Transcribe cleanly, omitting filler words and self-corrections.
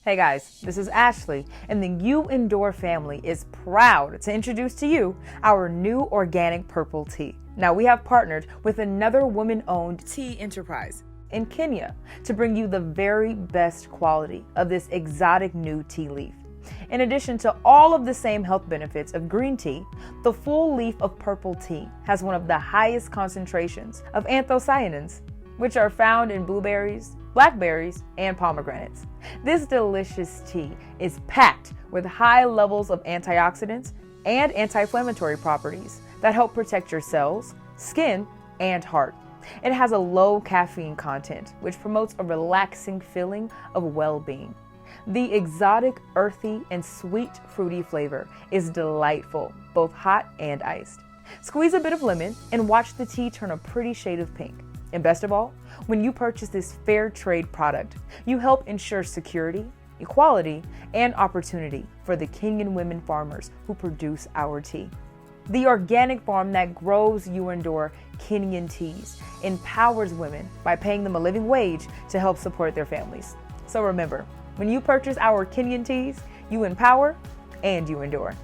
Hey guys, this is Ashley, and the UENDURE family is proud to introduce to you our new organic purple tea. Now, we have partnered with another woman-owned tea enterprise in Kenya to bring you the very best quality of this exotic new tea leaf. In addition to all of the same health benefits of green tea, the full leaf of purple tea has one of the highest concentrations of anthocyanins, which are found in blueberries, blackberries, and pomegranates. This delicious tea is packed with high levels of antioxidants and anti-inflammatory properties that help protect your cells, skin, and heart. It has a low caffeine content, which promotes a relaxing feeling of well-being. The exotic, earthy, and sweet fruity flavor is delightful, both hot and iced. Squeeze a bit of lemon and watch the tea turn a pretty shade of pink. And best of all, when you purchase this fair trade product, you help ensure security, equality, and opportunity for the Kenyan women farmers who produce our tea. The organic farm that grows UENDURE Kenyan teas empowers women by paying them a living wage to help support their families. So remember, when you purchase our Kenyan teas, you empower and you endure.